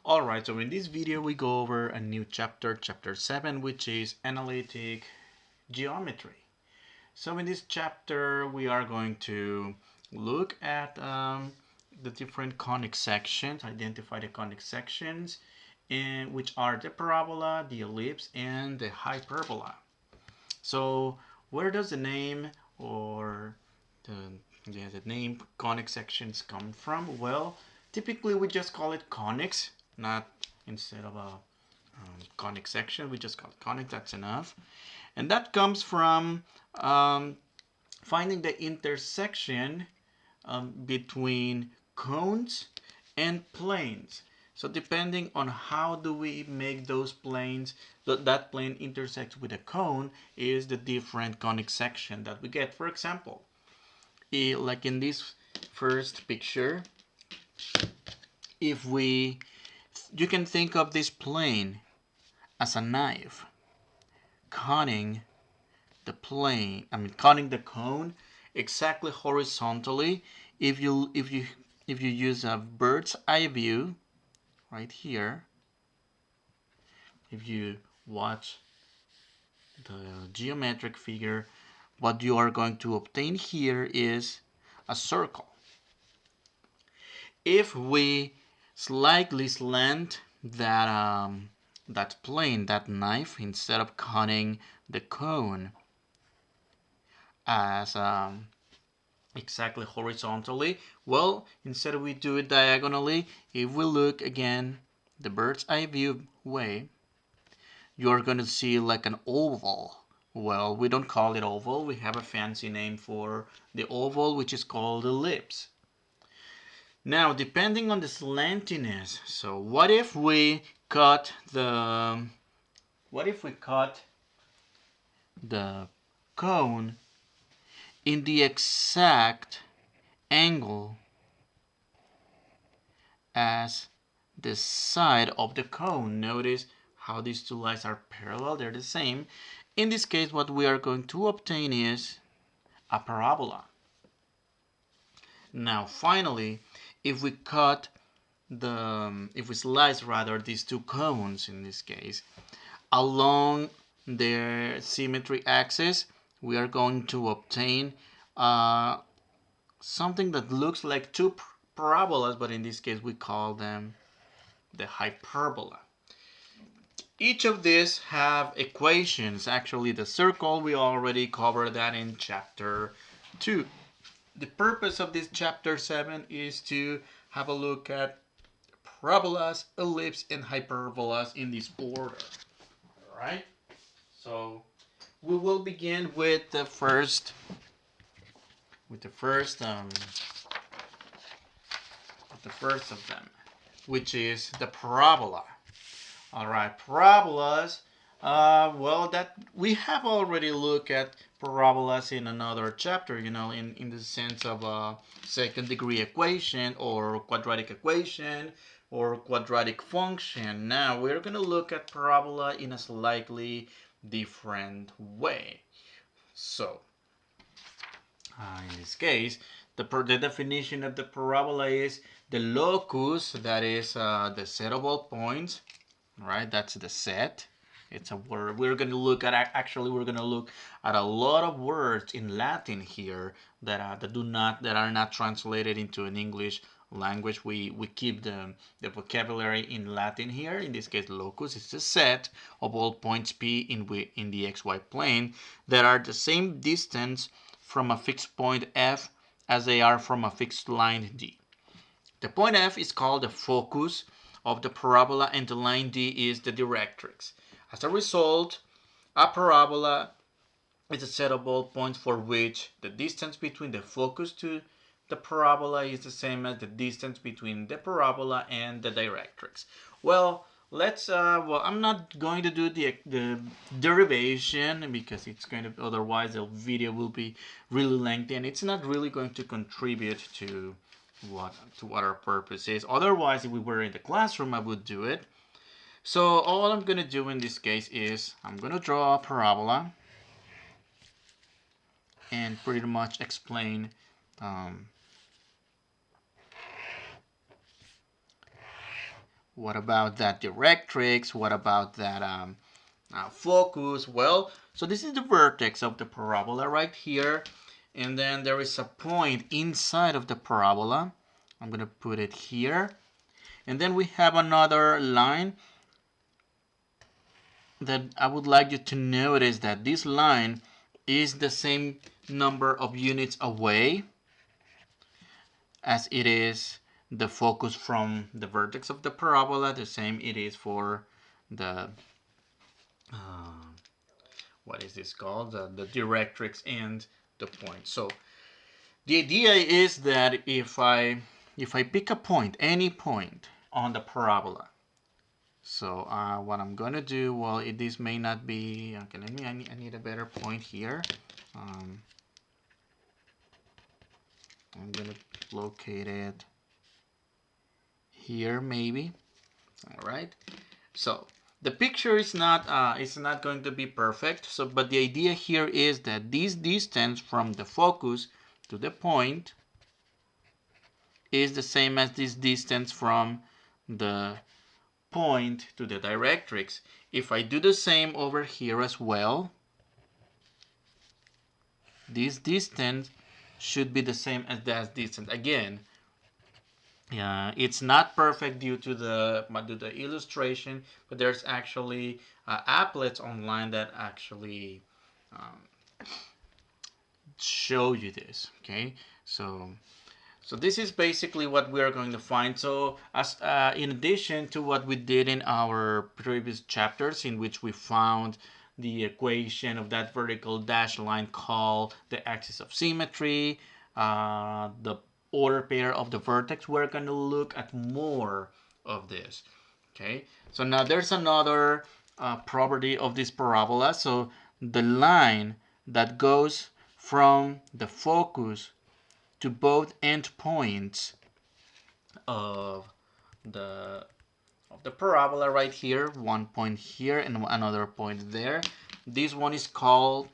Alright, so in this video we go over a new chapter, chapter 7, which is analytic geometry. So in this chapter we are going to look at the different conic sections, identify the conic sections, which are the parabola, the ellipse, and the hyperbola. So where does the name or the name conic sections come from? Well, typically we just call it conics, not instead of a conic section, we just call it conic, that's enough. And that comes from finding the intersection between cones and planes. So depending on how do we make those planes, that plane intersects with a cone is the different conic section that we get. For example, like in this first picture, if you can think of this plane as a knife cutting the plane, cutting the cone exactly horizontally. If you use a bird's eye view right here, if you watch the geometric figure, what you are going to obtain here is a circle. If we slightly slant that plane, that knife, instead of cutting the cone as exactly horizontally, well, instead we do it diagonally. If we look again the bird's eye view way, you're going to see like an oval. Well, we don't call it oval, we have a fancy name for the oval, which is called ellipse. Now, depending on the slantiness, so what if we cut the cone in the exact angle as the side of the cone? Notice how these two lines are parallel, they're the same. In this case, what we are going to obtain is a parabola. Now, finally, if we slice rather these two cones in this case along their symmetry axis, we are going to obtain something that looks like two parabolas, but in this case we call them the hyperbola. Each of these have equations. Actually, the circle, we already covered that in chapter 2. The purpose of this chapter 7 is to have a look at parabolas, ellipses, and hyperbolas in this order. Alright? So we will begin with the first of them, which is the parabola. Alright, parabolas. Well, that we have already looked at parabolas in another chapter, in the sense of a second degree equation or quadratic equation or quadratic function. Now we're going to look at parabola in a slightly different way. So, in this case, the definition of the parabola is the locus, that is the set of all points. Right, that's the set. It's a word. We're going to look at a lot of words in Latin here that are not translated into an English language. We keep the vocabulary in Latin here. In this case, locus is the set of all points P in the xy plane that are the same distance from a fixed point F as they are from a fixed line D. The point F is called the focus of the parabola and the line D is the directrix. As a result, a parabola is a set of all points for which the distance between the focus to the parabola is the same as the distance between the parabola and the directrix. Well, I'm not going to do the derivation because it's going to, otherwise the video will be really lengthy and it's not really going to contribute to what our purpose is. Otherwise, if we were in the classroom, I would do it. So all I'm going to do in this case is I'm going to draw a parabola and pretty much explain What about that directrix? What about that focus? Well, so this is the vertex of the parabola right here. And then there is a point inside of the parabola. I'm going to put it here. And then we have another line that I would like you to notice that this line is the same number of units away as it is the focus from the vertex of the parabola. The same it is for the what is this called, the directrix and the point. So the idea is that if I pick a point, any point on the parabola, so what I'm gonna do, well, this may not be, okay, I need a better point here. I'm gonna locate it here maybe. All right, so the picture is not going to be perfect, so but the idea here is that this distance from the focus to the point is the same as this distance from the point to the directrix. If I do the same over here as well, this distance should be the same as that distance. Again, it's not perfect due to the illustration, but there's actually applets online that actually show you this. Okay, so this is basically what we are going to find. So as in addition to what we did in our previous chapters, in which we found the equation of that vertical dashed line called the axis of symmetry, the order pair of the vertex, we're going to look at more of this. Okay, so now there's another property of this parabola. So the line that goes from the focus to both endpoints of the parabola right here, one point here and another point there. This one is called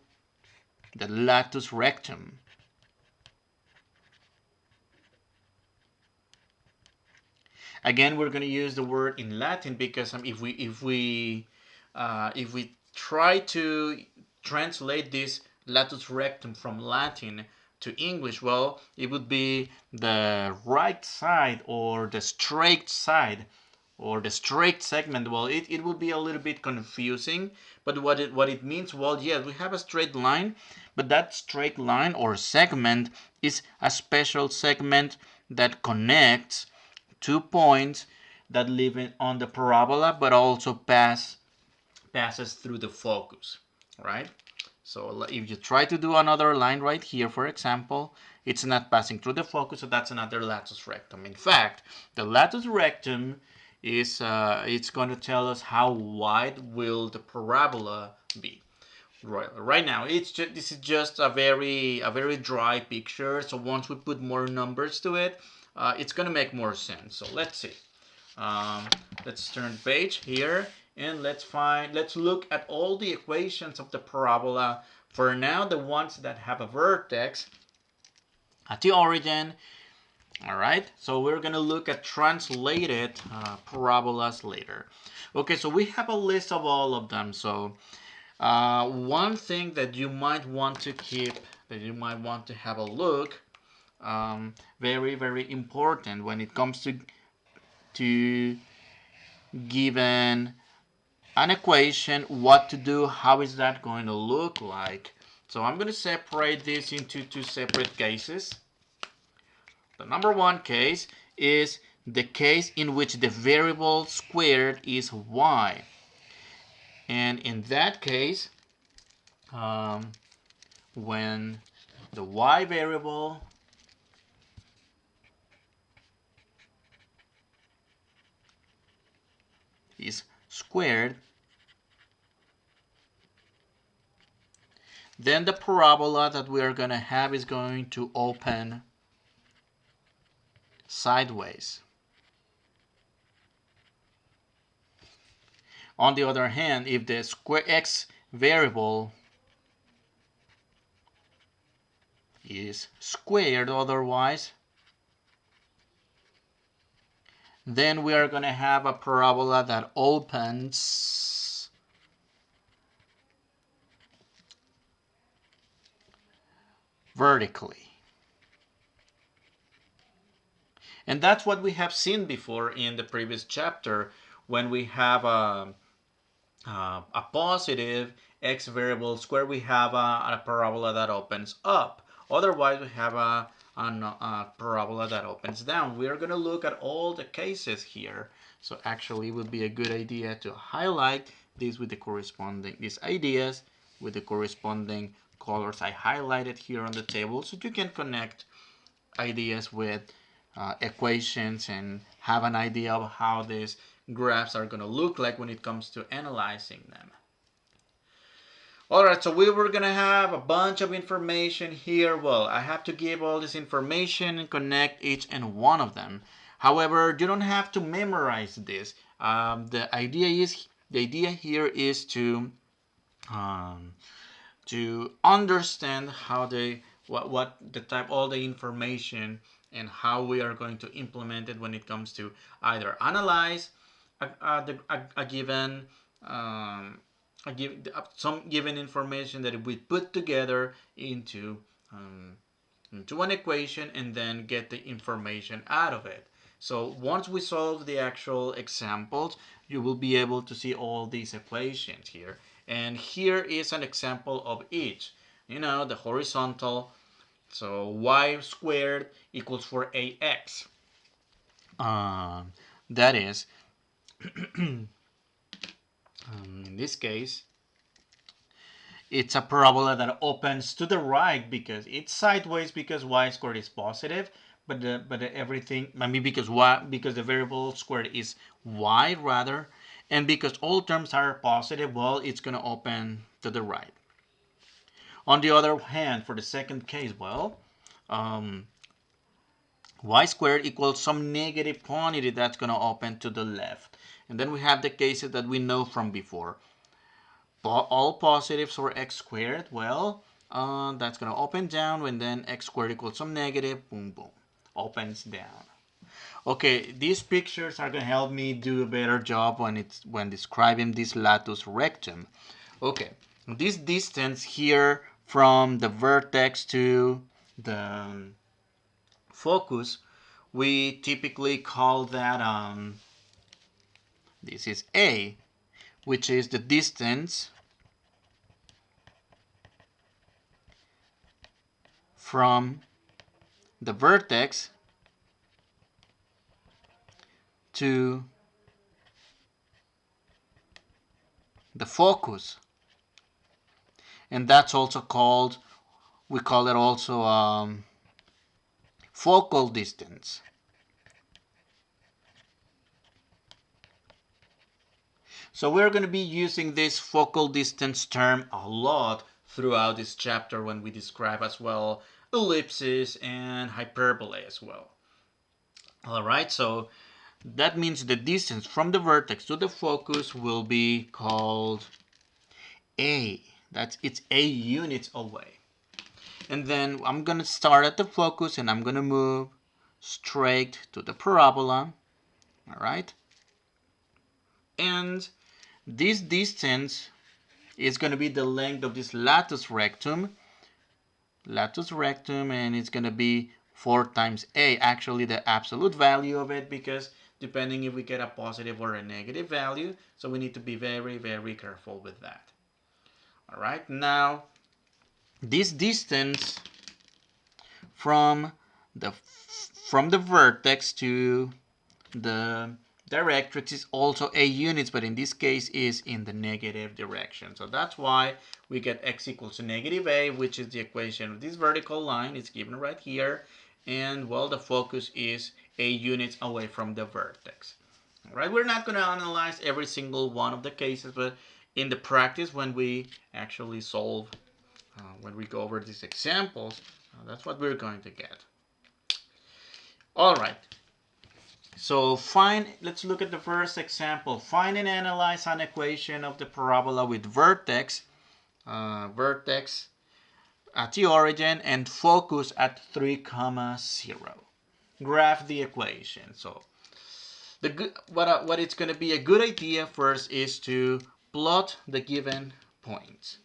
the latus rectum. Again, we're going to use the word in Latin because if we try to translate this latus rectum from Latin to English, well, it would be the right side or the straight side or the straight segment. Well, it would be a little bit confusing, but what it means, well, yes, we have a straight line, but that straight line or segment is a special segment that connects 2 points that live on the parabola, but also passes through the focus, right? So if you try to do another line right here, for example, it's not passing through the focus, so that's another latus rectum. In fact, the latus rectum is it's going to tell us how wide will the parabola be. Right now, this is just a very dry picture. So once we put more numbers to it, it's gonna make more sense. So let's see. Let's turn the page here and let's look at all the equations of the parabola. For now, the ones that have a vertex at the origin. All right, so we're gonna look at translated parabolas later. Okay, so we have a list of all of them. So one thing that you might want to keep, that you might want to have a look, very important when it comes to given an equation, what to do, how is that going to look like. So I'm going to separate this into two separate cases. The number one case is the case in which the variable squared is y. And in that case, when the y variable is squared, then the parabola that we are going to have is going to open sideways. On the other hand, if the square x variable is squared otherwise, Then we are going to have a parabola that opens vertically. And that's what we have seen before in the previous chapter when we have a positive x variable square, we have a parabola that opens up. Otherwise, we have a parabola that opens down. We are going to look at all the cases here. So actually, it would be a good idea to highlight these with the corresponding, these ideas with the corresponding colors I highlighted here on the table, so you can connect ideas with equations and have an idea of how these graphs are going to look like when it comes to analyzing them. Alright, so we were going to have a bunch of information here. Well, I have to give all this information and connect each and one of them. However, you don't have to memorize this. The idea here is to understand how what the type, all the information, and how we are going to implement it when it comes to either analyze a given some given information that we put together into an equation and then get the information out of it. So once we solve the actual examples, you will be able to see all these equations here. And here is an example of each. You know, the horizontal, so y squared equals 4ax. That is, in this case, it's a parabola that opens to the right because it's sideways because y squared is positive, but everything, I mean, because the variable squared is y rather, and because all terms are positive, well, it's going to open to the right. On the other hand, for the second case, well, y squared equals some negative quantity that's going to open to the left. And then we have the cases that we know from before. All positives for x squared, well, that's going to open down, and then x squared equals some negative, boom, boom, opens down. Okay, these pictures are going to help me do a better job when describing this latus rectum. Okay, this distance here from the vertex to the focus, we typically call that, this is A, which is the distance from the vertex to the focus. And that's also called, we call it also focal distance. So we're going to be using this focal distance term a lot throughout this chapter when we describe as well ellipses and hyperbolae as well. Alright, so that means the distance from the vertex to the focus will be called A. It's A units away. And then I'm going to start at the focus and I'm going to move straight to the parabola. Alright? And this distance is going to be the length of this latus rectum. And it's going to be 4 times A. Actually, the absolute value of it, because depending if we get a positive or a negative value, so we need to be very, very careful with that. All right, now this distance from the vertex to the directrix is also A units, but in this case is in the negative direction. So that's why we get x equals to negative A, which is the equation of this vertical line. It's given right here. And well, the focus is A units away from the vertex. All right, we're not going to analyze every single one of the cases, but in the practice, when we actually solve, when we go over these examples, that's what we're going to get. All right. So let's look at the first example. Find and analyze an equation of the parabola with vertex at the origin and focus at 3, 0. Graph the equation. So What it's going to be a good idea first is to plot the given points.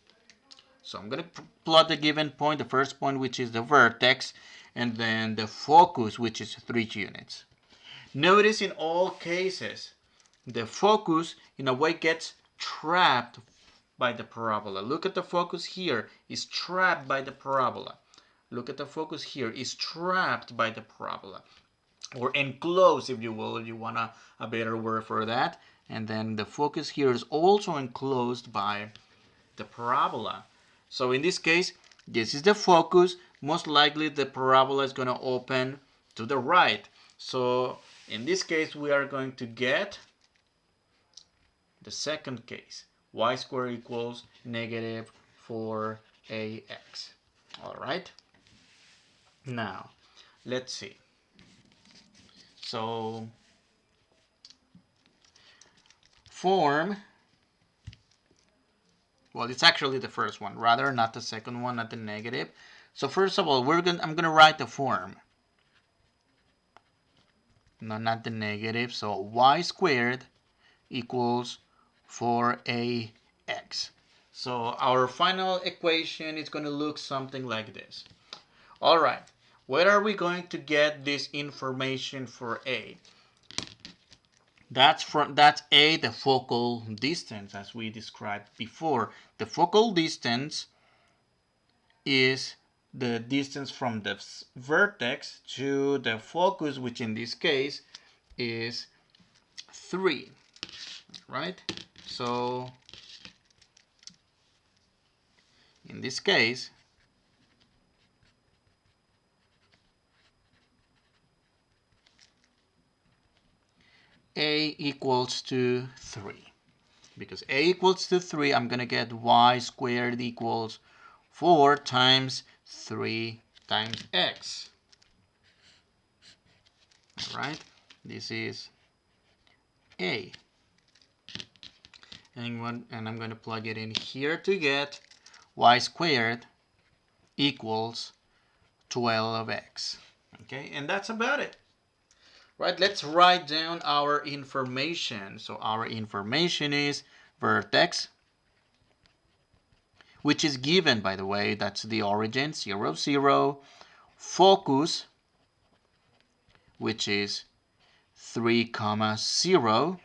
So I'm going to plot the given point, the first point, which is the vertex, and then the focus, which is 3 units. Notice in all cases, the focus in a way gets trapped by the parabola. Look at the focus here, is trapped by the parabola. Look at the focus here, is trapped by the parabola. Or enclosed, if you will, if you want a better word for that. And then the focus here is also enclosed by the parabola. So in this case, this is the focus. Most likely the parabola is going to open to the right. So in this case, we are going to get the second case. Y squared equals negative 4ax. All right. Now, let's see. So, form, well, it's actually the first one, rather, not the second one, not the negative. So first of all, I'm going to write the form. No, not the negative. So y squared equals 4ax. So our final equation is going to look something like this. All right, where are we going to get this information for a? That's a, the focal distance, as we described before. The focal distance is the distance from the vertex to the focus, which in this case is 3, right? So in this case, a equals to 3. Because a equals to 3, I'm going to get y squared equals 4 times 3 times x. All right, this is a. And I'm going to plug it in here to get y squared equals 12x. Okay, and that's about it. Right, let's write down our information. So our information is vertex, which is given, by the way, that's the origin, 0, 0. Focus, which is 3, 0. All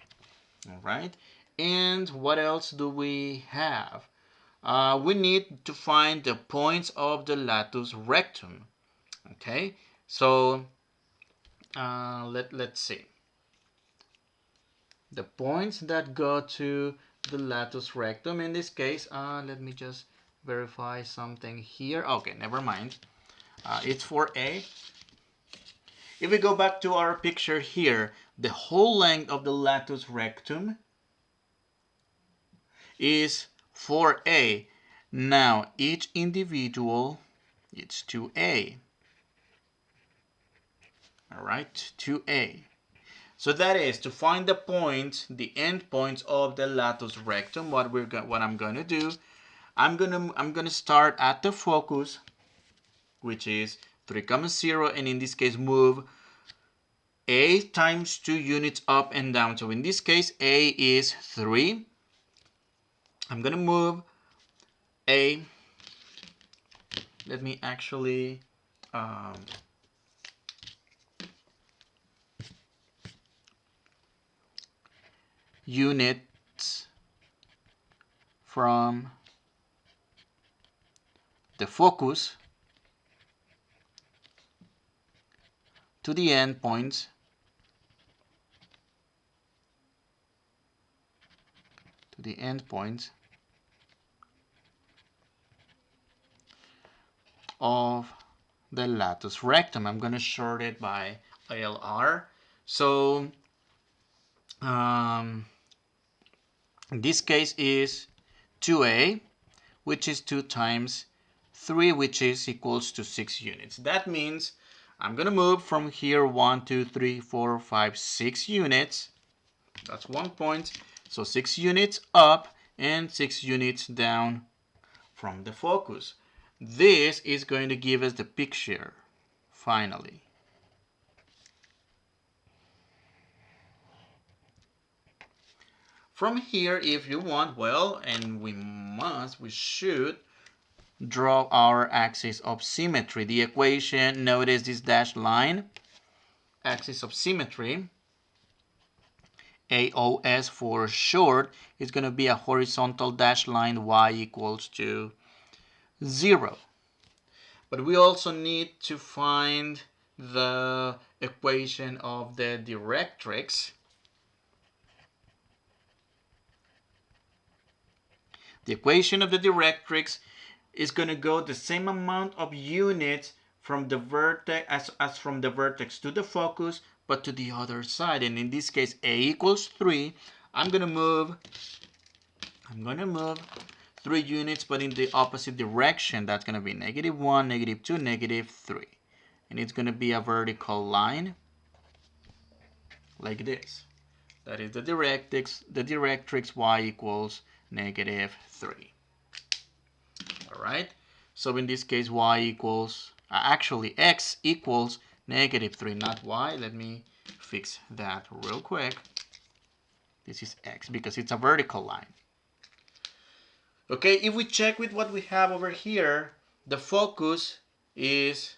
right. And what else do we have? We need to find the points of the latus rectum. Okay. So let's see. The points that go to the latus rectum. In this case, let me just verify something here. Okay, never mind. It's for A. If we go back to our picture here, the whole length of the latus rectum is 4A. Now, each individual, it's 2A. All right, 2A. So that is to find the points, the end points of the latus rectum. What I'm going to do, I'm going to start at the focus, which is 3, 0, and in this case move a times 2 units up and down. So in this case, a is 3. I'm going to move a. Let me actually units from the focus to the endpoints of the latus rectum. I'm going to short it by LR. So this case is 2A, which is 2 times 3, which is equals to 6 units. That means I'm going to move from here 1, 2, 3, 4, 5, 6 units. That's 1 point. So 6 units up and 6 units down from the focus. This is going to give us the picture, finally. From here, if you want, well, and we should draw our axis of symmetry. The equation, notice this dashed line, axis of symmetry, AOS for short, is going to be a horizontal dashed line y equals to 0. But we also need to find the equation of the directrix. The equation of the directrix is going to go the same amount of units from the vertex as from the vertex to the focus, but to the other side. And in this case, a equals 3. I'm going to move 3 units, but in the opposite direction. That's going to be -1, -2, -3. And it's going to be a vertical line like this. That is the directrix y equals -3. All right. So in this case, y equals, actually x equals -3, not y. Let me fix that real quick. This is x because it's a vertical line. Okay, if we check with what we have over here, the focus is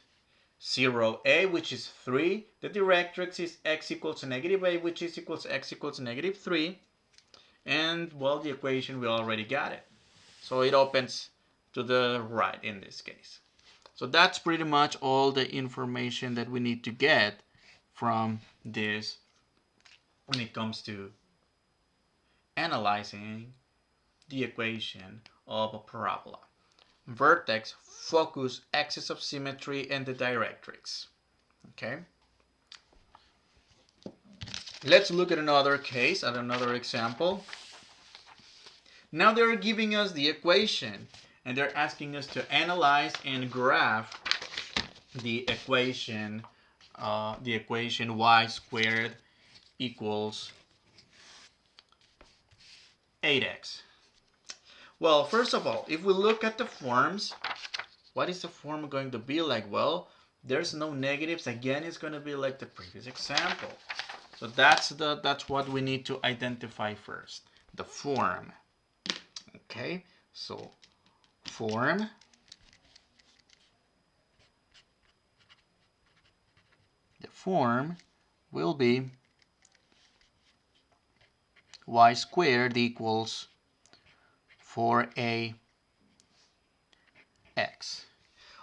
0a, which is 3. The directrix is x equals -a, which is equals x equals -3. And, well, the equation, we already got it. So it opens to the right in this case. So that's pretty much all the information that we need to get from this when it comes to analyzing the equation of a parabola. Vertex, focus, axis of symmetry, and the directrix. Okay? Let's look at another case, at another example. Now they're giving us the equation, and they're asking us to analyze and graph the equation y squared equals 8x. Well, first of all, if we look at the forms, what is the form going to be like? Well, there's no negatives. Again, it's going to be like the previous example. So that's what we need to identify first, the form. Okay, so form. The form will be y squared equals 4ax.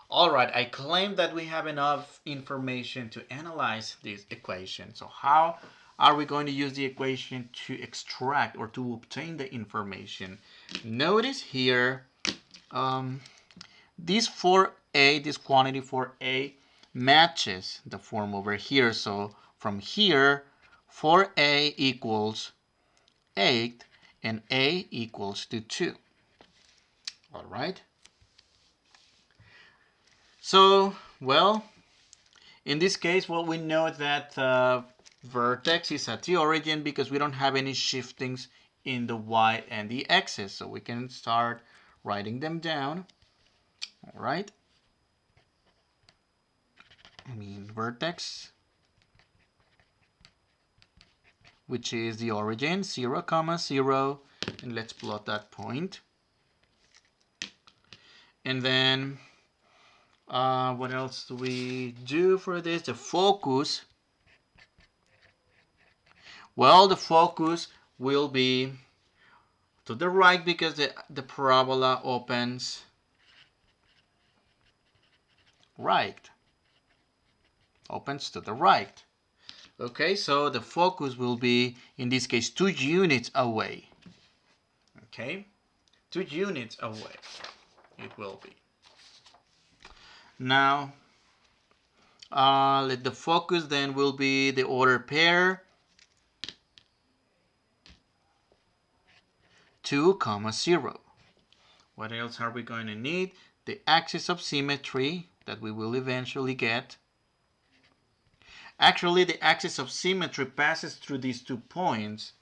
All right, I claim that we have enough information to analyze this equation. So how are we going to use the equation to extract or to obtain the information? Notice here, this 4a, this quantity 4a, matches the form over here. So from here, 4a equals 8 and a equals to 2. All right. So, well, in this case, well, we know that vertex is at the origin because we don't have any shiftings in the y and the x's. So we can start writing them down. All right. Vertex, which is the origin, 0, 0, and let's plot that point. And then what else do we do for this? The focus. Well, the focus will be to the right because the parabola opens right. Opens to the right. Okay, so the focus will be, in this case, 2 units away. Okay, 2 units away it will be. Now, let the focus then will be the order pair 2, 0. What else are we going to need? The axis of symmetry that we will eventually get. Actually, the axis of symmetry passes through these 2 points.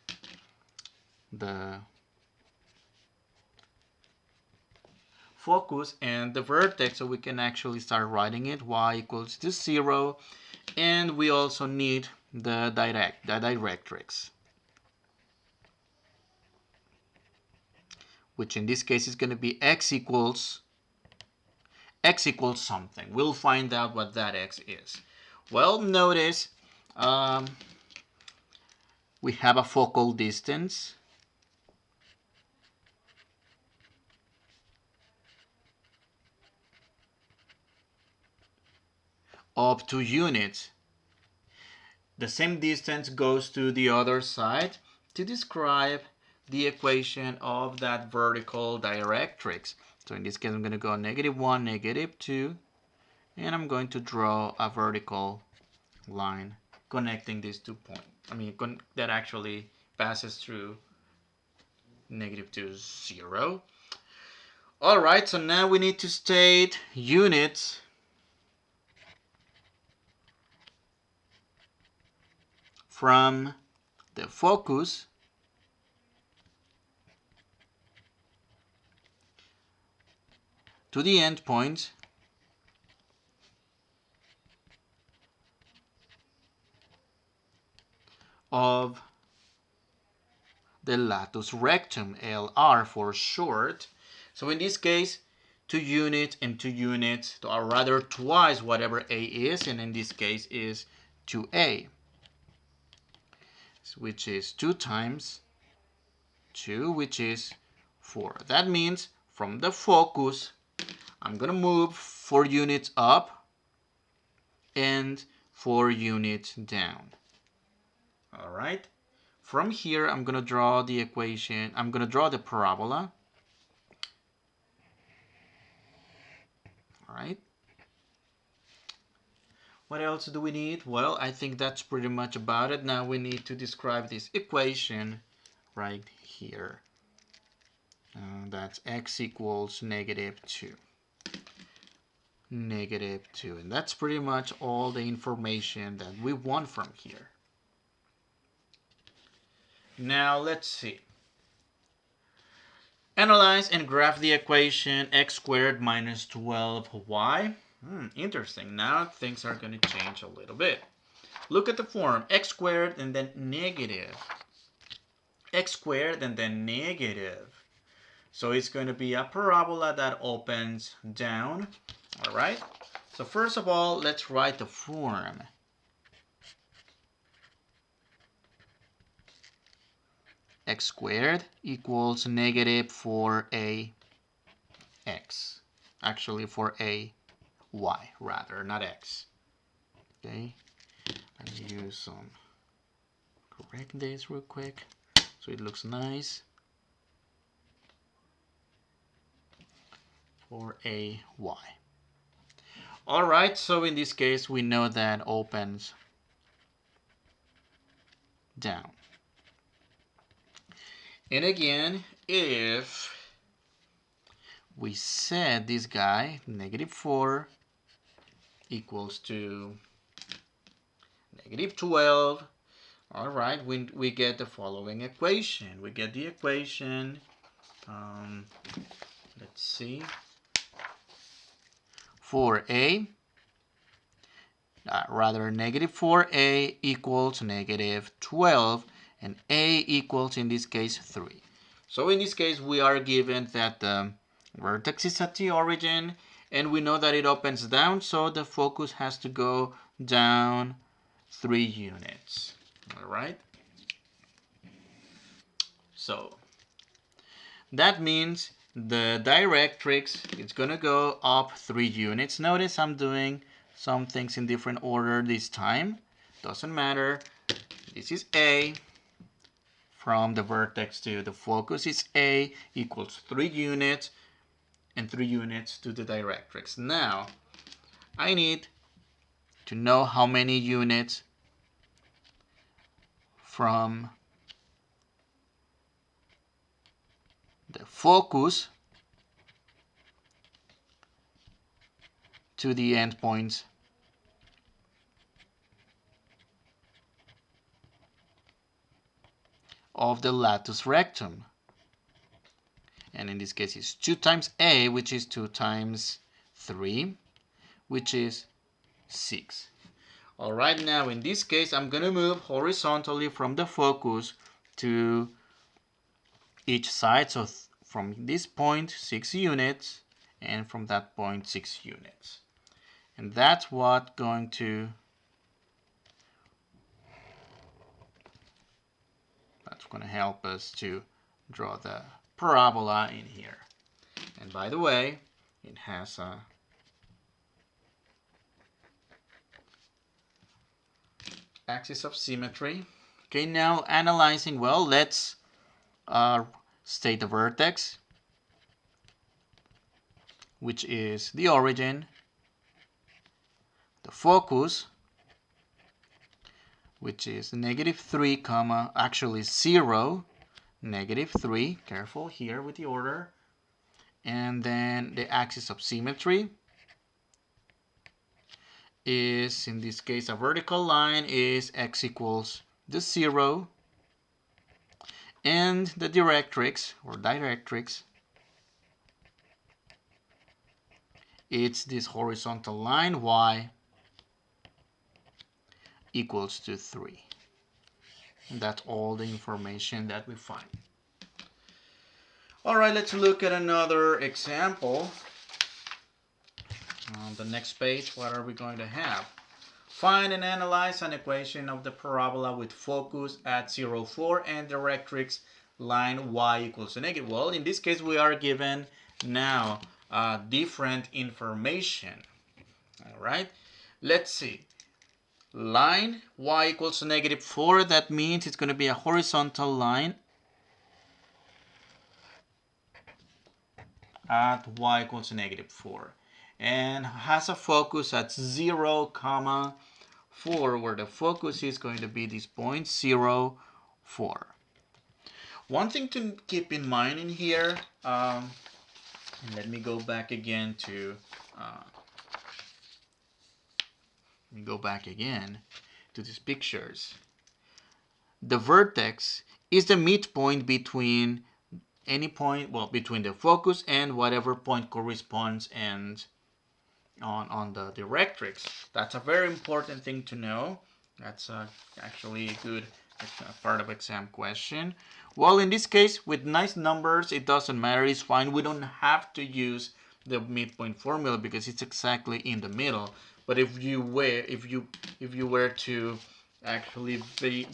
The focus and the vertex, so we can actually start writing it. Y equals to 0. And we also need the directrix. which in this case is going to be x equals something. We'll find out what that x is. Well, notice we have a focal distance of 2 units. The same distance goes to the other side to describe the equation of that vertical directrix. So in this case, I'm going to go -1, -2, and I'm going to draw a vertical line connecting these 2 points. That actually passes through -2, 0. All right, so now we need to state units from the focus to the endpoint of the latus rectum, LR for short. So in this case, 2 units and 2 units, or rather twice whatever A is, and in this case is 2A, which is 2 times 2, which is 4. That means from the focus, I'm going to move 4 units up and 4 units down. All right. From here, I'm going to draw the equation. I'm going to draw the parabola. All right. What else do we need? Well, I think that's pretty much about it. Now we need to describe this equation right here. That's x equals -2. -2. And that's pretty much all the information that we want from here. Now let's see. Analyze and graph the equation x squared minus 12y. Interesting. Now things are going to change a little bit. Look at the form. X squared and then negative. X squared and then negative. So it's going to be a parabola that opens down. All right. So first of all, let's write the form. X squared equals -4ax. Actually, for a y rather, not x. Okay, let me use some correct this real quick so it looks nice. For a y. All right, so in this case we know that opens down. And again, if we set this guy -4 equals to -12, all right, we get the following equation. We get the equation, let's see, for a, rather -4a equals -12, and a equals, in this case, 3. So in this case, we are given that the vertex is at the origin, and we know that it opens down, so the focus has to go down 3 units. All right? So that means the directrix is going to go up 3 units. Notice I'm doing some things in different order this time. Doesn't matter. This is A. From the vertex to the focus is A equals 3 units and 3 units to the directrix. Now, I need to know how many units from the focus to the endpoints of the latus rectum. And in this case, it's 2 times A, which is 2 times 3, which is 6. All right, now in this case, I'm going to move horizontally from the focus to each side. So from this point 6 units, and from that point 6 units. And that's what going to help us to draw the parabola in here. And by the way, it has a axis of symmetry. Okay, now analyzing, well, let's state the vertex, which is the origin, the focus, which is -3, comma, actually 0, -3, careful here with the order, and then the axis of symmetry is, in this case, a vertical line is x equals the 0, and the directrix, it's this horizontal line, y equals to 3. And that's all the information that we find. All right, let's look at another example. On the next page, what are we going to have? Find and analyze an equation of the parabola with focus at 0, 4 and directrix line y equals to negative. Well, in this case, we are given now different information. All right, let's see. Line y equals to -4, that means it's going to be a horizontal line at y equals to -4 and has a focus at 0, 4, where the focus is going to be this point 0, 4. One thing to keep in mind in here, and let me go back again to these pictures. The vertex is the midpoint between any point, well, between the focus and whatever point corresponds and on the directrix. That's a very important thing to know. That's actually a good part of exam question. Well, in this case, with nice numbers, it doesn't matter. It's fine. We don't have to use the midpoint formula because it's exactly in the middle. But if you were to actually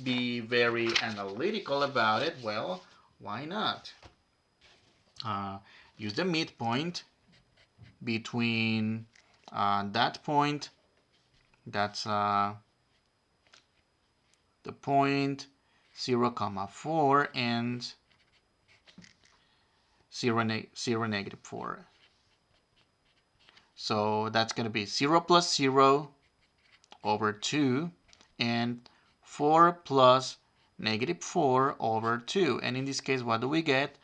be very analytical about it, well, why not? Use the midpoint between that point, that's the point 0, 4 and 0, -4. So that's going to be 0 plus 0 over 2 and 4 plus -4 over 2. And in this case, what do we get?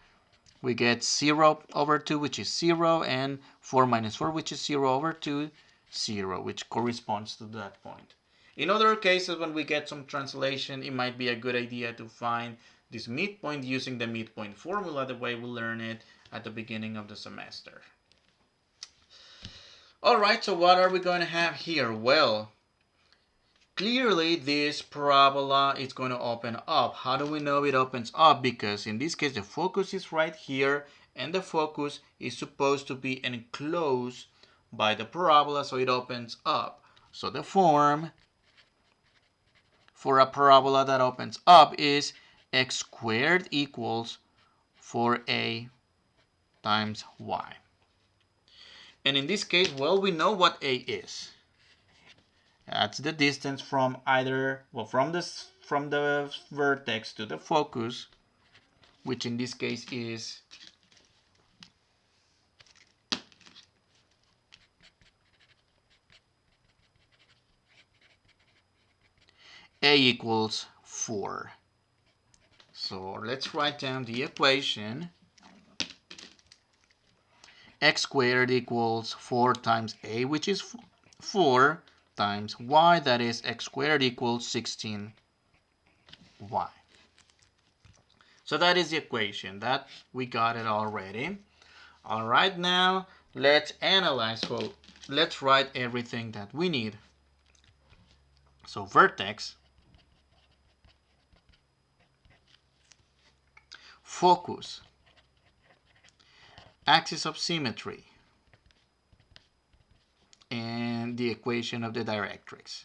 We get 0 over 2, which is 0, and 4 minus 4, which is 0 over 2, 0, which corresponds to that point. In other cases, when we get some translation, it might be a good idea to find this midpoint using the midpoint formula, the way we learn it at the beginning of the semester. All right, so what are we going to have here? Well, clearly this parabola is going to open up. How do we know it opens up? Because in this case, the focus is right here, and the focus is supposed to be enclosed by the parabola, so it opens up. So the form for a parabola that opens up is x squared equals 4a times y. And in this case, well, we know what a is. That's the distance from from the vertex to the focus, which in this case is a equals 4. So let's write down the equation. X squared equals 4 times a, which is 4, times y, that is x squared equals 16y. So that is the equation. That we got it already. All right, now let's analyze. So let's write everything that we need. So vertex, focus, axis of symmetry and the equation of the directrix.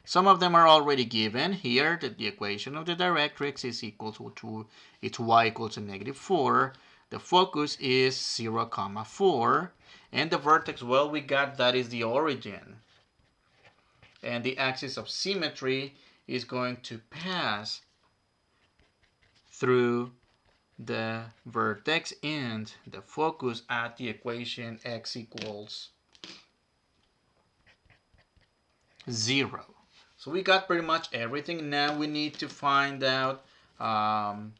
Some of them are already given here, that the equation of the directrix is equal to its y equals to -4. The focus is 0, 4. And the vertex, well, we got that is the origin. And the axis of symmetry is going to pass through the vertex and the focus at the equation x equals 0. So we got pretty much everything. Now we need to find out the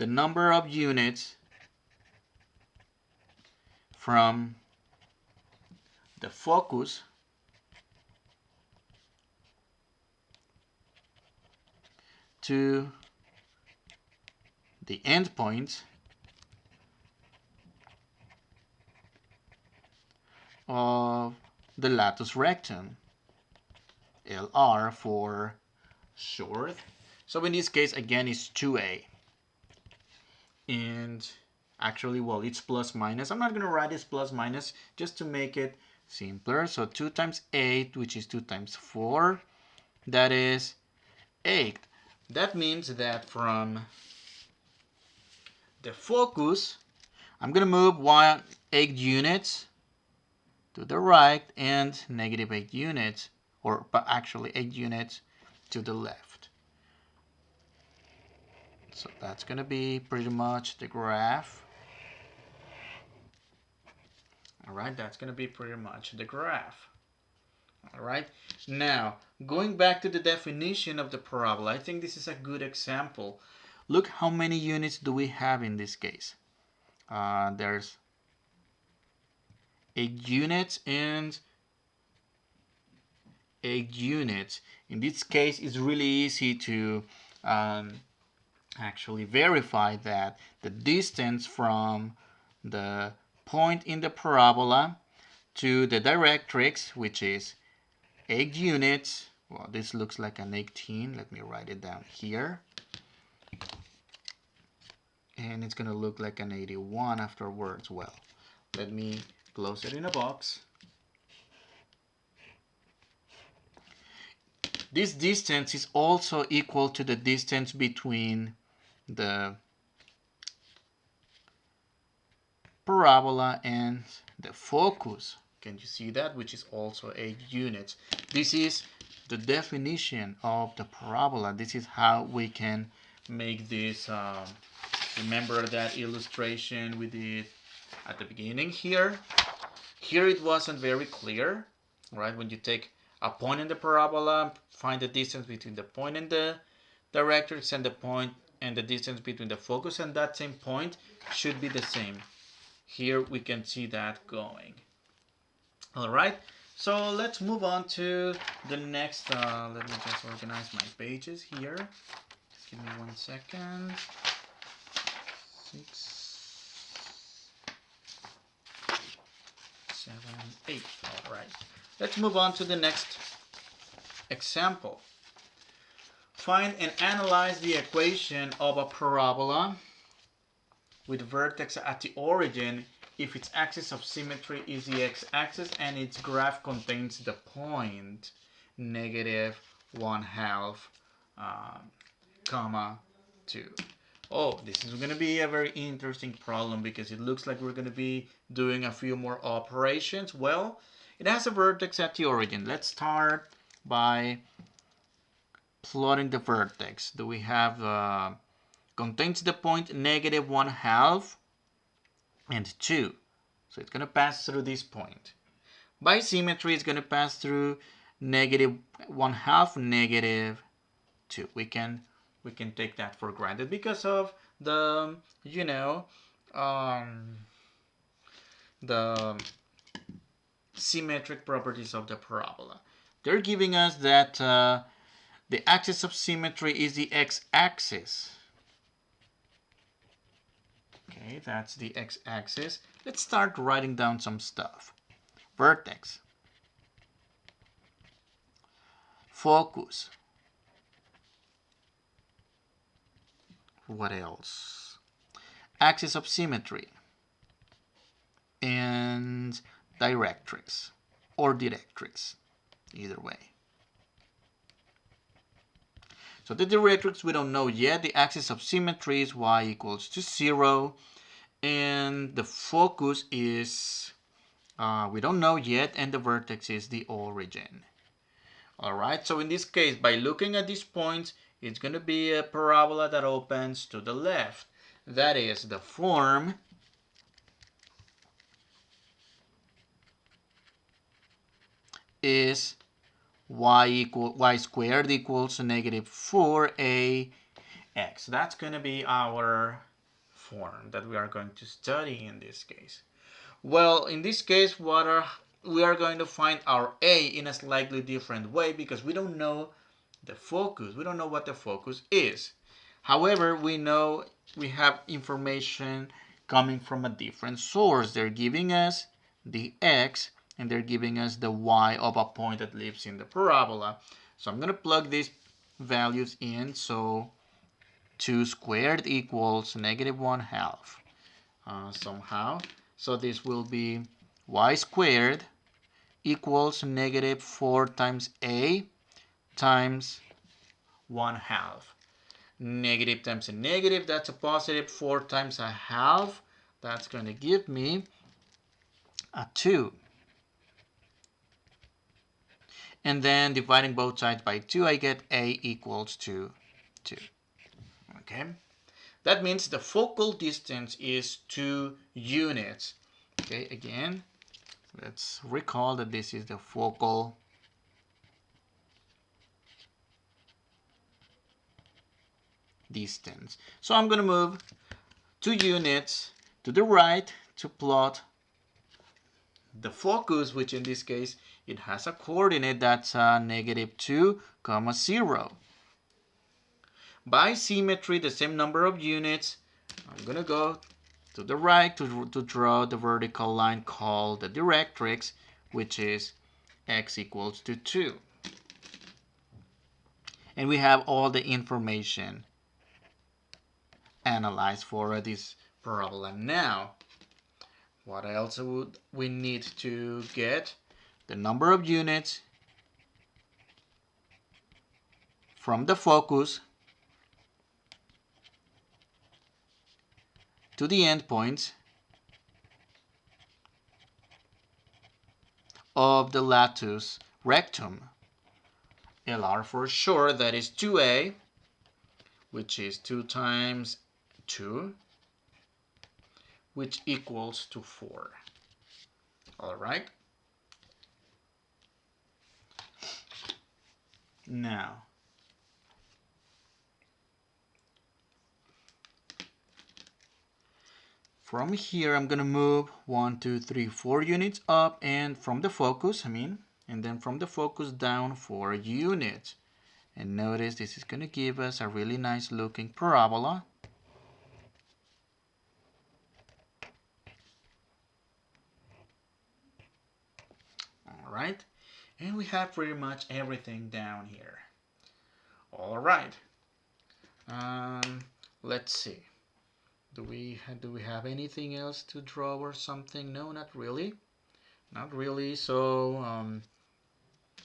number of units from the focus to the endpoint of the latus rectum, LR for short. So in this case, again, it's 2a. And actually, well, it's plus minus. I'm not going to write this plus minus just to make it simpler. So 2 times 8, which is 2 times 4, that is 8. That means that from the focus, I'm going to move 8 units to the right and -8 units, or actually 8 units to the left. So that's going to be pretty much the graph. All right, that's going to be pretty much the graph. All right, now going back to the definition of the parabola, I think this is a good example. Look how many units do we have in this case. There's 8 units and 8 units. In this case, it's really easy to actually verify that the distance from the point in the parabola to the directrix, which is 8 units. Well, this looks like an 18. Let me write it down here. And it's going to look like an 81 afterwards. Well, let me close it in a box. This distance is also equal to the distance between the parabola and the focus. Can you see that? Which is also 8 units. This is the definition of the parabola. This is how we can make this. Remember that illustration we did at the beginning here? Here it wasn't very clear, right? When you take a point in the parabola, find the distance between the point and the directrix, and the point and the distance between the focus and that same point should be the same. Here we can see that going. All right, so let's move on to the next. Let me just organize my pages here. Just give me 1 second. 6, 7, 8. All right, let's move on to the next example. Find and analyze the equation of a parabola with vertex at the origin if its axis of symmetry is the x-axis and its graph contains the point -1/2, comma 2. Oh, this is going to be a very interesting problem because it looks like we're going to be doing a few more operations. Well, it has a vertex at the origin. Let's start by plotting the vertex. Do we have contains the point -1/2 and 2. So it's going to pass through this point. By symmetry, it's going to pass through -1/2, -2. We can take that for granted because of the, the symmetric properties of the parabola. They're giving us that the axis of symmetry is the x-axis. Okay, that's the x-axis. Let's start writing down some stuff. Vertex. Focus. What else? axis of symmetry and directrix or directrix, either way. So the directrix we don't know yet. The axis of symmetry is y equals to 0. And the focus is, we don't know yet. And the vertex is the origin. Alright, so in this case, by looking at these points, it's going to be a parabola that opens to the left. That is the form is y squared equals negative 4ax. That's going to be our form that we are going to study in this case. Well, in this case, we are going to find our a in a slightly different way because we don't know the focus. We don't know what the focus is. However, we know we have information coming from a different source. They're giving us the x and they're giving us the y of a point that lives in the parabola. So I'm going to plug these values in. So 2 squared equals negative 1/2 somehow. So this will be y squared equals negative 4 times a times 1/2. Negative times a negative, that's a positive. 4 times a half, that's going to give me a 2. And then dividing both sides by 2, I get a equals to 2. Okay? That means the focal distance is 2 units. Okay, again, let's recall that this is the focal distance. So I'm going to move 2 units to the right to plot the focus, which in this case, it has a coordinate that's negative 2, 0. By symmetry, the same number of units, I'm going to go to the right to draw the vertical line called the directrix, which is x equals to 2. And we have all the information analyzed for this parabola. Now, what else would we need to get? The number of units from the focus to the endpoints of the latus rectum. LR for sure, that is 2a, which is 2 times 2, which equals to 4. All right. Now, from here, I'm going to move 1, 2, 3, 4 units up, and from the focus, and then from the focus down 4 units. And notice this is going to give us a really nice looking parabola. All right. And we have pretty much everything down here. All right. Let's see. Do we have anything else to draw or something? No, not really. Not really. So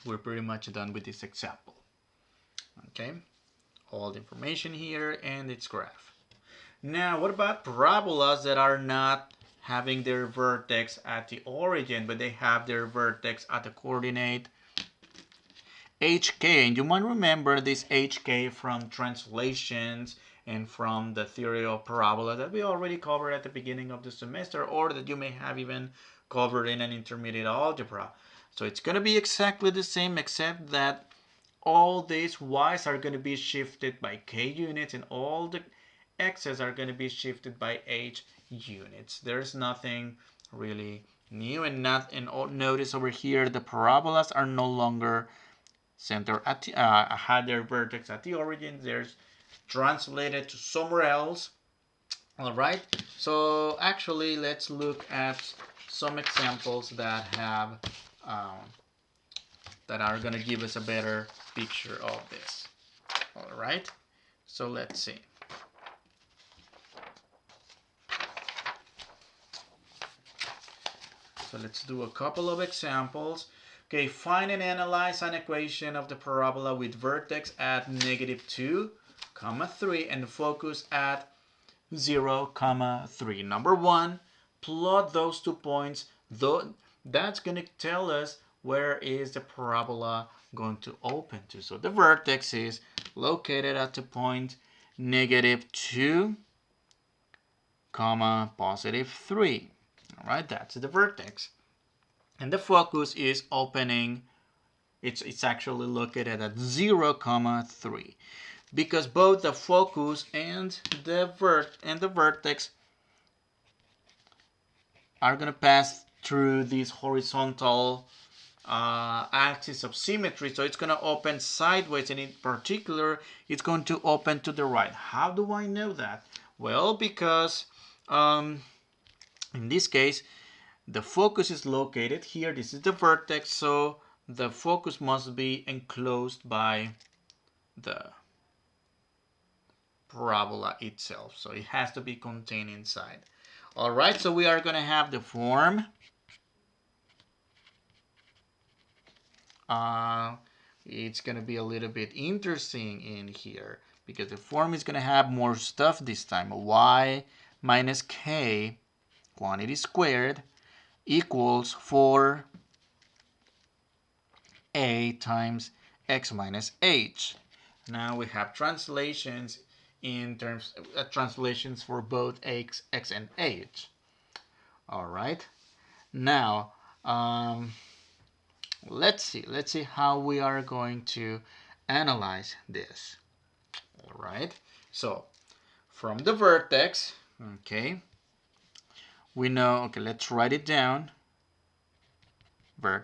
we're pretty much done with this example. Okay. All the information here and its graph. Now, what about parabolas that are not having their vertex at the origin, but they have their vertex at the coordinate hk? And you might remember this hk from translations and from the theory of parabola that we already covered at the beginning of the semester, or that you may have even covered in an intermediate algebra. So it's going to be exactly the same, except that all these y's are going to be shifted by k units, and all the x's are going to be shifted by h units. There's nothing really new, and notice over here the parabolas are no longer centered at had their vertex at the origin. There's translated to somewhere else. All right, so actually let's look at some examples that have that are going to give us a better picture of this. All right, so let's see. So let's do a couple of examples. Okay, find and analyze an equation of the parabola with vertex at -2, 3 and focus at 0, 3. Number 1, plot those 2 points. That's going to tell us where is the parabola going to open to. So the vertex is located at the point -2, +3. All right, that's the vertex. And the focus is opening, it's actually located at 0, 3. Because both the focus and the vertex are going to pass through this horizontal axis of symmetry, so it's going to open sideways, and in particular it's going to open to the right. How do I know that? Well, because in this case the focus is located here. This is the vertex, so the focus must be enclosed by the parabola itself, so it has to be contained inside. All right, so we are going to have the form it's going to be a little bit interesting in here because the form is going to have more stuff this time. Y minus k quantity squared equals 4a times x minus h. Now we have translations in terms translations for both x and h. All right. Now let's see how we are going to analyze this. All right. So from the vertex, okay, we know. Okay, let's write it down.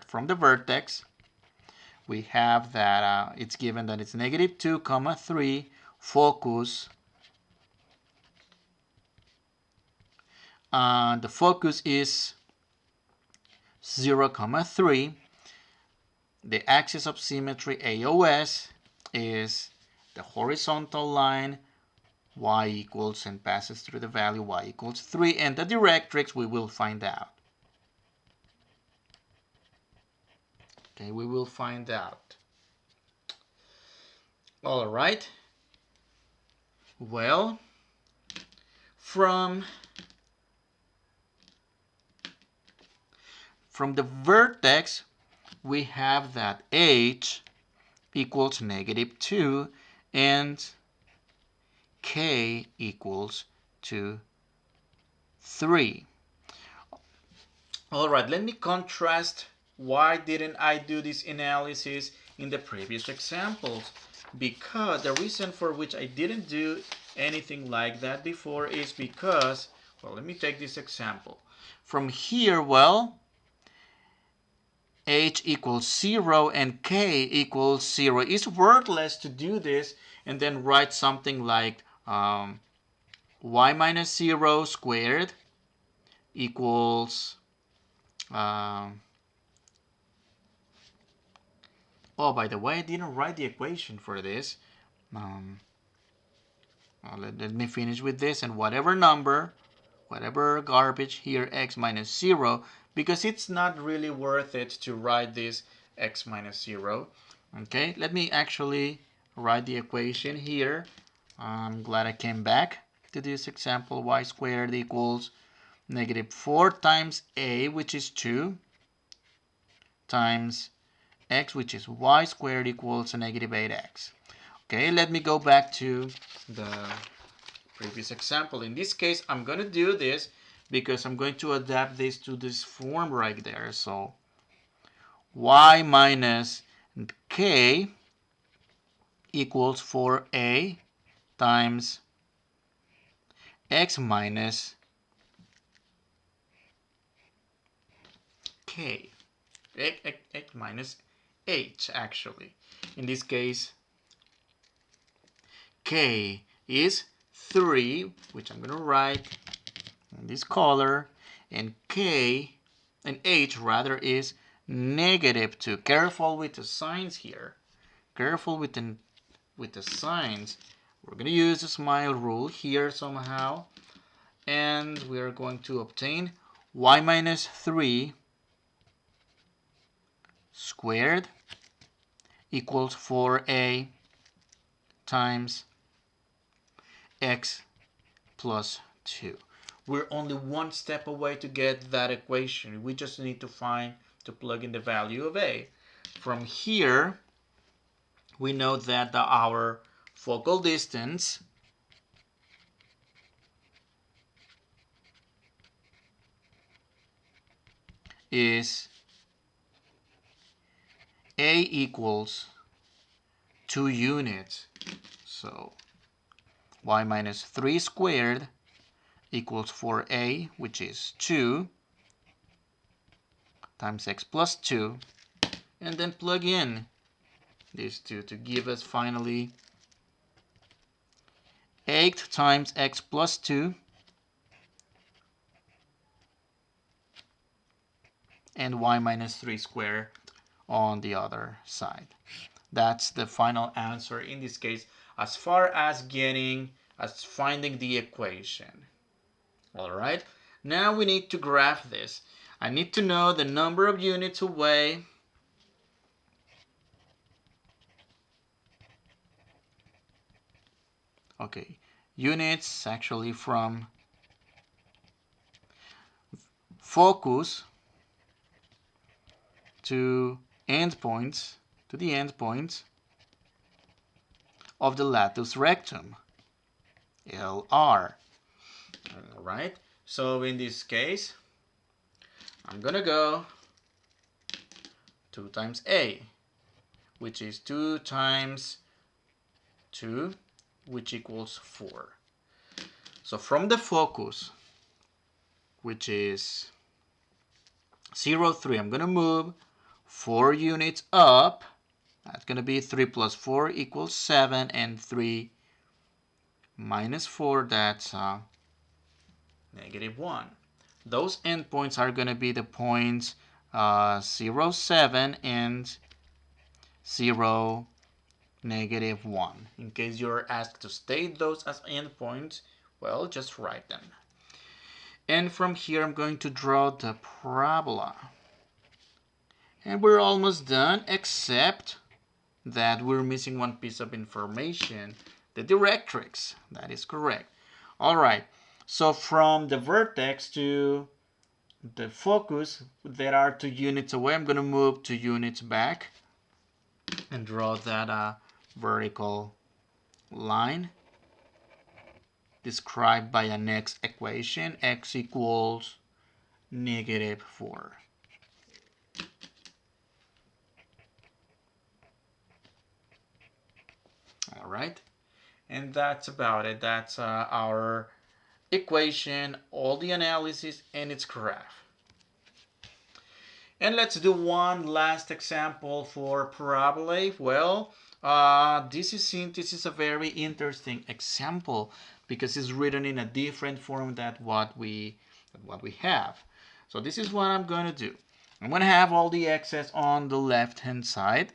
From the vertex, we have that it's given that it's -2, 3, focus. The focus is 0, 3. The axis of symmetry AOS is the horizontal line y equals and passes through the value y equals 3, and the directrix we will find out. Okay, we will find out. All right. Well, from the vertex, we have that h equals -2 and k equals to 3. All right, let me contrast why didn't I do this analysis in the previous examples. Because the reason for which I didn't do anything like that before is because, well, let me take this example. From here, well, h equals 0 and k equals 0. It's worthless to do this and then write something like y minus 0 squared equals oh, by the way, I didn't write the equation for this. Let me finish with this, and whatever number, whatever garbage here, x minus 0, because it's not really worth it to write this x minus 0. Okay, let me actually write the equation here. I'm glad I came back to this example. Y squared equals -4 times a, which is 2, times x, which is y squared equals -8x. Okay, let me go back to the previous example. In this case, I'm going to do this because I'm going to adapt this to this form right there. So y minus k equals 4a times x minus k. X minus h, actually. In this case, k is 3, which I'm going to write in this color, and k, and h rather, is -2. Careful with the signs here. Careful with the signs. We're going to use the smile rule here somehow, and we're going to obtain y minus 3 squared equals 4a times x plus 2. We're only one step away to get that equation. We just need to plug in the value of a. From here, we know that our focal distance is a equals 2 units. So y minus 3 squared equals 4a, which is 2, times x plus 2, and then plug in these two to give us finally 8 times x plus 2 and y minus 3 squared on the other side. That's the final answer in this case as far as finding the equation. Alright, now we need to graph this. I need to know the number of units away units actually from focus to endpoints, to the endpoints of the latus rectum, LR. Alright, so in this case, I'm gonna go 2 times A, which is 2 times 2, which equals 4. So from the focus, which is 0, 3, I'm gonna move 4 units up. That's gonna be 3 plus 4 equals 7, and 3 minus 4, that's negative 1. Those endpoints are going to be the points 0, 7 and 0, negative 1. In case you're asked to state those as endpoints, well, just write them. And from here, I'm going to draw the parabola. And we're almost done, except that we're missing one piece of information, the directrix. That is correct. All right. So from the vertex to the focus, there are 2 units away. I'm going to move 2 units back and draw that vertical line described by an x equation. X equals negative 4. All right. And that's about it. That's our equation, all the analysis, and its graph. And let's do one last example for parabola. Well, this is a very interesting example because it's written in a different form than what we have. So this is what I'm going to do. I'm going to have all the x's on the left hand side,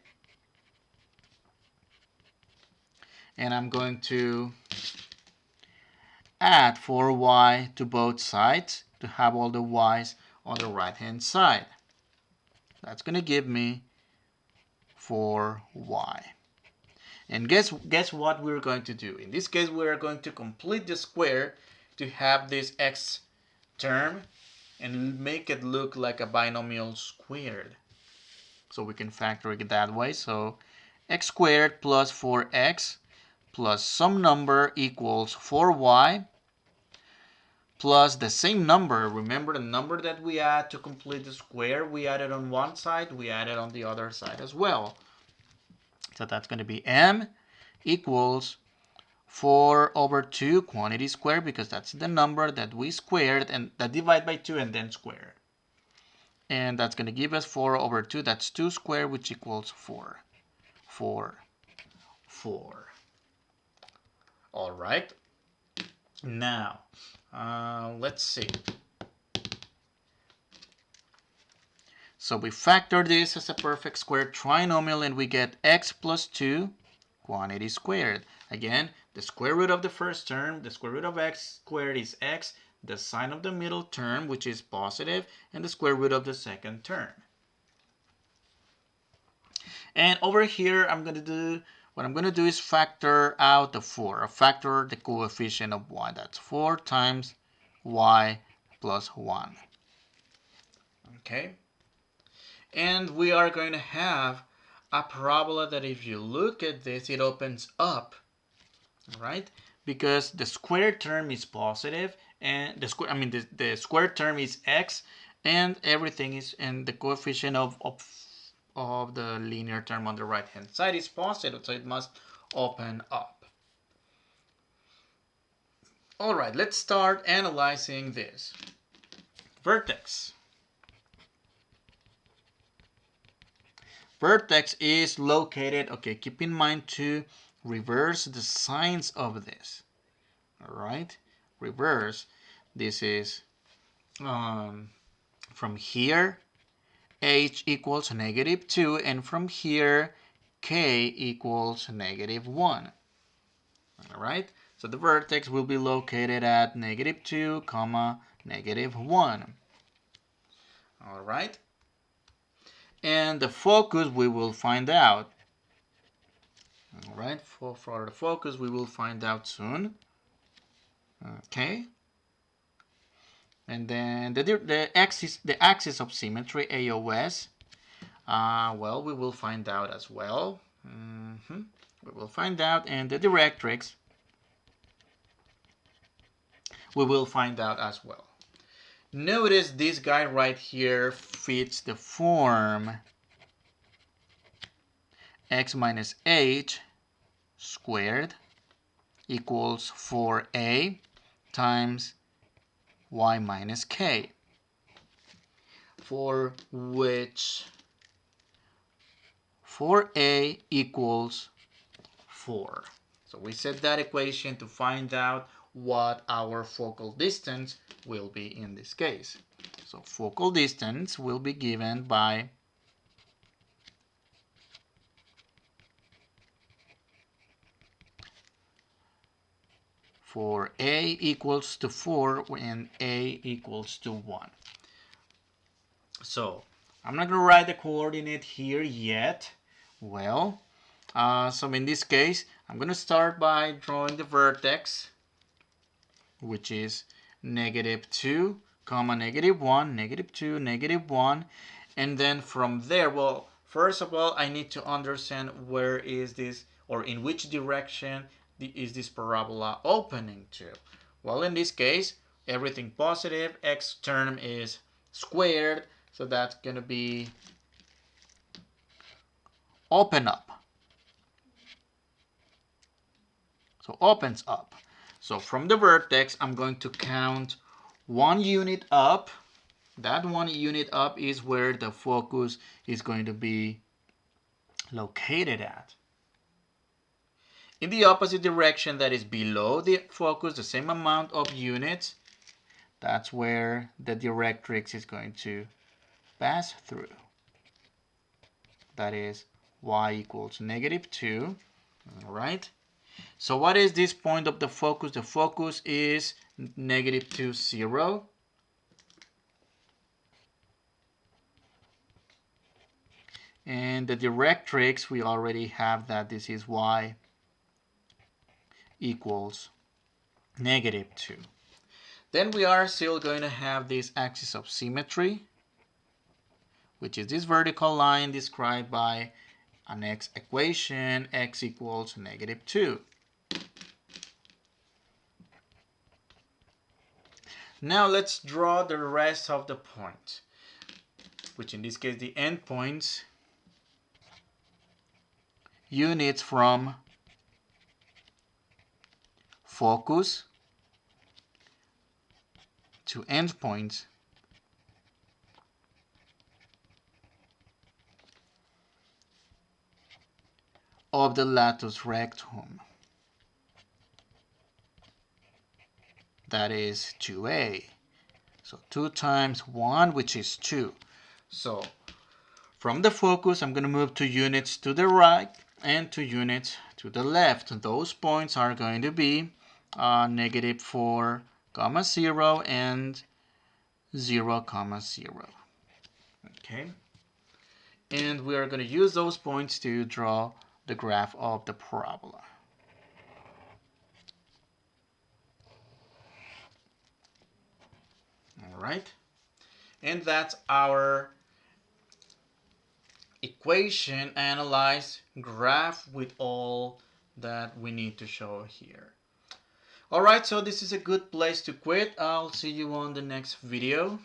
and I'm going to add 4y to both sides to have all the y's on the right hand side. That's going to give me 4y. And guess what we're going to do? In this case, we're going to complete the square to have this x term and make it look like a binomial squared. So we can factor it that way. So x squared plus 4x plus some number equals 4y plus the same number. Remember the number that we add to complete the square, we added on one side, we added on the other side as well. So that's going to be m equals 4 over 2 quantity squared, because that's the number that we squared and that divide by 2 and then square. And that's going to give us 4 over 2. That's 2 squared, which equals 4. 4. All right. Now, let's see. So we factor this as a perfect square trinomial and we get x plus 2 quantity squared. Again, the square root of the first term, the square root of x squared is x, the sign of the middle term, which is positive, and the square root of the second term. And over here, what I'm going to do is factor out the 4, or factor the coefficient of y. That's 4 times y plus 1. Okay? And we are going to have a parabola that if you look at this, it opens up, right? Because the square term is positive, and the square term is x, and everything is, and the coefficient of the linear term on the right hand side is positive, so it must open up. All right, let's start analyzing this. Vertex. Vertex is located, okay, keep in mind to reverse the signs of this. All right, reverse. This is from here, h equals -2, and from here, k equals -1. All right, so the vertex will be located at -2, -1. All right, and the focus we will find out. All right, for the focus we will find out soon. Okay, and then the axis of symmetry, AOS. Well, we will find out as well. We will find out, and the directrix we will find out as well. Notice this guy right here fits the form x minus h squared equals 4a times y minus k, for which 4a equals 4. So we set that equation to find out what our focal distance will be in this case. So focal distance will be given by for a equals to 4 and a equals to 1. So I'm not going to write the coordinate here yet. Well, so in this case, I'm going to start by drawing the vertex, which is -2, -1, -2, -1. And then from there, well, first of all, I need to understand where is this, or in which direction is this parabola opening to. Well, in this case, everything positive, x term is squared, so that's going to be open up. So opens up. So from the vertex, I'm going to count 1 unit up. That 1 unit up is where the focus is going to be located at. In the opposite direction, that is below the focus, the same amount of units, that's where the directrix is going to pass through. That is y equals -2. All right. So what is this point of the focus? The focus is -2, 0. And the directrix, we already have that this is y equals -2. Then we are still going to have this axis of symmetry, which is this vertical line described by an x equation, x equals -2. Now let's draw the rest of the points, which in this case the endpoints, units from focus to endpoints of the latus rectum. That is 2a. So 2 times 1, which is 2. So from the focus, I'm going to move 2 units to the right and 2 units to the left. Those points are going to be -4, 0 and 0, 0. Okay. And we are going to use those points to draw the graph of the parabola. All right. And that's our equation analyze graph with all that we need to show here. All right, so this is a good place to quit. I'll see you on the next video.